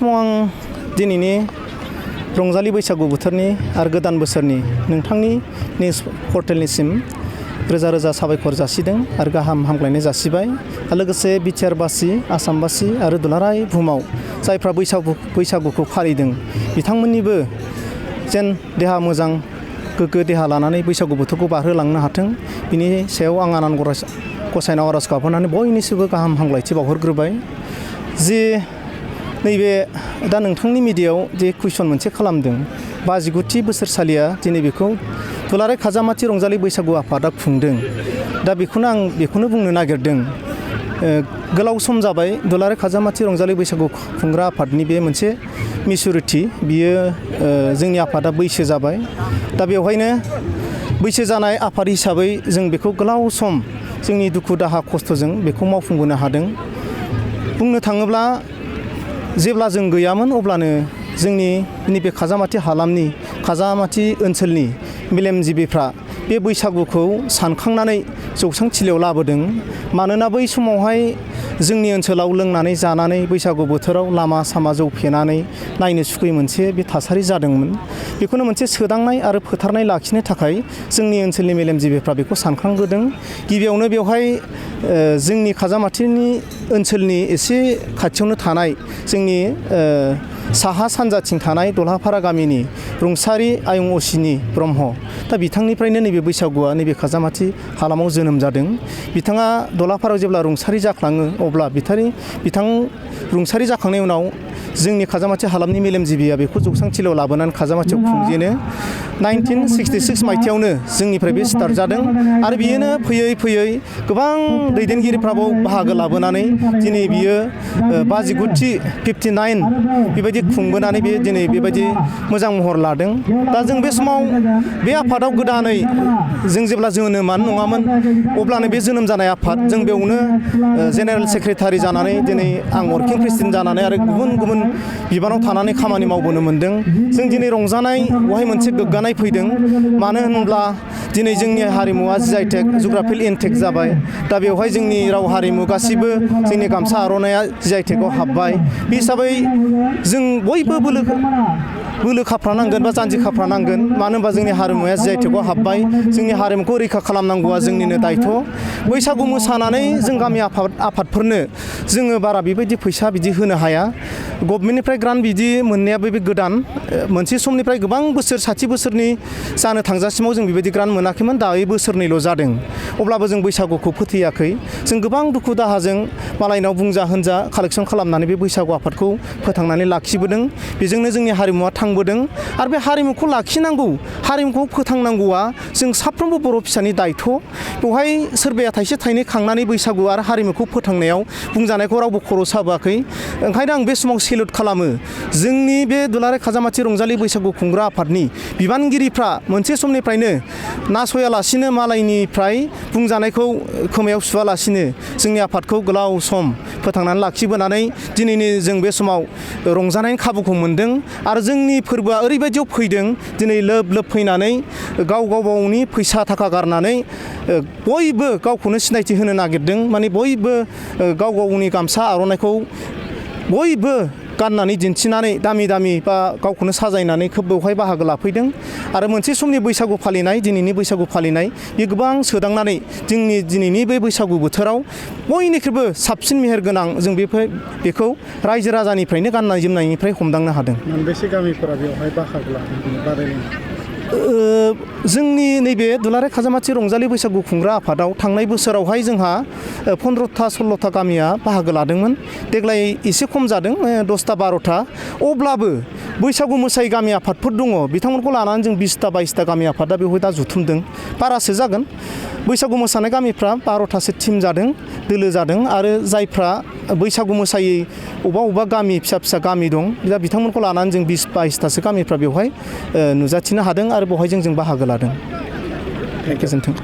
समाव आं दिनैनि रंजालि बैसागु बोथोरनि आरो गोदान बोसोरनि नोंथांनि निउज पर्टेलनिसिम रोजा रोजा साबायखर जासिदों आरो गाहाम हामग्लायनाय जासिबाय। लोगोसे बिटिआरबासि, आसामबासि आरो दुलाराय बुहुमाव जायफ्रा बैसागुखौ फालिदों बिथांमोननिबो जेन देहा मोजां गोग्गो देहा लानानै बैसागु बोथोरखौ बारहोलांनो हाथों, बिनि सायाव आं आनान गसाइनाव आरज गाबहरनानै बयनिसिमबो गाहाम हामग्लायथि बावहरग्रोबाय। जे नैबे दा नोंथांनि मिडियायाव जे कुइसन मोनसे खालामदों, 59थि बोसोरसालिया दिनै बेखौ दुलाराय खाजामाथि रंजालि बैसागु आफादा खुंदों। दा बेखौनो बुंनो नागिरदों, गोलाव सम जाबाय दुलाराय खाजामाथि रंजालि बैसागु खुंग्रा आफादनि बे मोनसे मेचुरिटि, बियो जोंनि आफादा बैसो जाबाय। दा बेवहायनो बैसो जानाय आफाद हिसाबै जों बेखौ गोलाव सम जोंनि दुखु दाहा खस्थ'जों बेखौ मावफुंबोनो हादों। बुंनो थाङोब्ला जेब्ला जों गैयामोन अब्लानो जोंनि नैबे खाजामाथि हालामनि खाजामाथि ओनसोलनि मेलेमजिबिफ्रा बे बैसागुखौ सानखांनानै जौसां थिलियाव लाबोदों। मानोना बै समावहाय जोंनि ओनसोलाव लोंनानै जानानै बैसागु बोथोराव लामा सामा जौ फेनानै नायनो सुखुयै मोनसे बे थासारि जादोंमोन। बेखौनो मोनसे सोदांनाय आरो फोथारनाय लाखिनो थाखाय जोंनि ओनसोलनि मेलेमजिबिफ्रा बेखौ सानखांबोदों। गिबियावनो बेवहाय जोंनि खाजामाथिनि ओनसोलनि एसे खाथियावनो थानाय जोंनि साहा सानजाथिं थानाय दलहाफारा गामिनि रुंसारि आयं असिनि ब्रह्म, दा बिथांनिफ्रायनो नैबे बैसागुआ नैबे खाजामाथि हालामाव जोनोम जादों। बिथाङा दलहाफारायाव जेब्ला रुंसारि जाख्लाङो अब्ला बिथां रुंसारि जाखांनायनि उनाव जोंनि खाजामाथि हालामनि मेलेमजिबिया बेखौ जौसां थिलियाव लाबोनानै खाजामाथियाव खुंजेनो। 1966 मायथाइयावनो जोंनिफ्राय बे स्टार्ट जादों आरो बियोनो फैयै फैयै गोबां दैदेनगिरिफ्राबो बाहागो लाबोनानै दिनै बियो 59थि 59 बेबायदि खुंबोनानै बे दिनै बेबायदि मोजां महर लादों। दा जों बे समाव बे आफादाव गोदानै जों जेब्ला जोनोमानो नङामोन अब्लानो बे जोनोम जानाय आफाद, जों बेयावनो जेनेरेल सेक्रेटारि जानानै दिनै आं वर्किं प्रेसिडेन्ट जानानै आरो गुबुन गुबुन बिबानाव थानानै खामानि मावबोनो मोन्दों। जों दिनै रंजानाय बेवहाय मोनसे गोग्गानाय फैदों। मानो होनब्ला दिनै जोंनि हारिमुवा GI-टेग जुग्राफिल इनटेक जाबाय। दा बेवहाय जोंनि राव हारिमु गासिबो जोंनि गामसा आर'नाइया GI-टेगआव हाबबाय। बे हिसाबै जों बयबो बोलो खाफ्रानांगोन बा जानजि खाफ्रानांगोन। मानो होनबा जोंनि हारिमुवा GI-टेगआव हाबबाय। जोंनि हारिमुखौ रैखा खालामनांगौआ जोंनिनो दायथ'। बैसागु मोसानानै जों गामि आफादफोरनो जोङो बारा बेबायदि फैसा बिदि होनो हाया। गभमेन्टनिफ्राय ग्रान्ट बिदि मोननायाबो बे गोदान। मोनसे समनिफ्राय गोबां बोसोर 60 बोसोरनि जानो थांजासिमाव जों बेबायदि ग्रान्ट मोनाखैमोन, दायो बोसोरनैल' जादों। अब्लाबो जों बैसागुखौ फोथैयाखै। जों गोबां दुखु दाहाजों मालायनाव बुंजा होनजा कालेक्सन खालामनानै बे बैसागु आफादखौ फोथांनानै लाखिबोदों। बेजोंनो जोंनि हारिमुवा थांबोदों आरो बे हारिमुखौ लाखिनांगौ, हारिमुखौ फोथांनांगौआ जों साफ्रोमबो बर' फिसानि दायथ'। बेवहाय सोरबाया थाइसे थाइनै खांनानै बैसागु आरो हारिमुखौ फोथांनायाव बुंजानायखौ रावबो खर' साबोआखै। ओंखायनो आं बे समाव सेलुट खालामो जोंनि बे दुलाराय खाजामाथि रंजालि बैसागु खुंग्रा आफादनि बिबानगिरिफ्रा मोनसे समनिफ्रायनो नासयालासिनो मालायनिफ्राय बुंजानायखौ खोमायाव सुवालासिनो जोंनि आफादखौ गोलाव सम फोथांनानै लाखिबोनानै दिनैनि जों बे समाव रंजानायनि खाबुखौ मोन्दों। आरो जोंनि फोरबोआ ओरैबायदियाव फैदों, दिनै लोब लोब फैनानै गावनि फैसा थाखा गारनानै बयबो गावखौनो सिनायथि होनो नागिरदों। माने बयबो गाव गावनि गामसा आर'नाइखौ बयबो गाननानै दिन्थिनानै दामि दामि बा गावखौनो साजायनानै खोब बेवहाय बाहागो लाफैदों। आरो मोनसे समनि बैसागु फालिनाय, दिनैनि बैसागु फालिनाय बे गोबां सोदांनानै जोंनि दिनैनि बे बैसागु बोथोराव बयनिख्रुइबो साबसिन मेहेर गोनां जों बेखौ रायजो राजानिफ्रायनो गाननाय जोमनायनिफ्राय हमदांनो हादों। मोनबेसे गामिफोरा बेवहाय बाहागो लादों बादायलायनाय? जोंनि नैबे दुलाराय खाजामाथि रंजालि बैसागु खुंग्रा आफादाव थांनाय बोसोरावहाय जोंहा 15ता 16ता गामिया बाहागो लादोंमोन। देग्लाय एसे खम जादों, 10ता 12ता। अब्लाबो बैसागु मोसायै गामि आफादफोर दङ, बिथांमोनखौ लानानै जों 20ता 22ता गामि आफादा बेवहाय दा जुथुमदों। बारासो जागोन। बैसागु मोसानाय गामिफ्रा 12तासो टिम जादों, दोलो जादों। आरो जायफ्रा बैसागु मोसायै अबेबा गामि फिसा फिसा गामि दं, दा बिथांमोनखौ लानानै जों 20-22तासो गामिफ्रा बेवहाय नुजाथिनो हादों आरो बेवहाय जों बाहागो लादों। गोजोन्थों।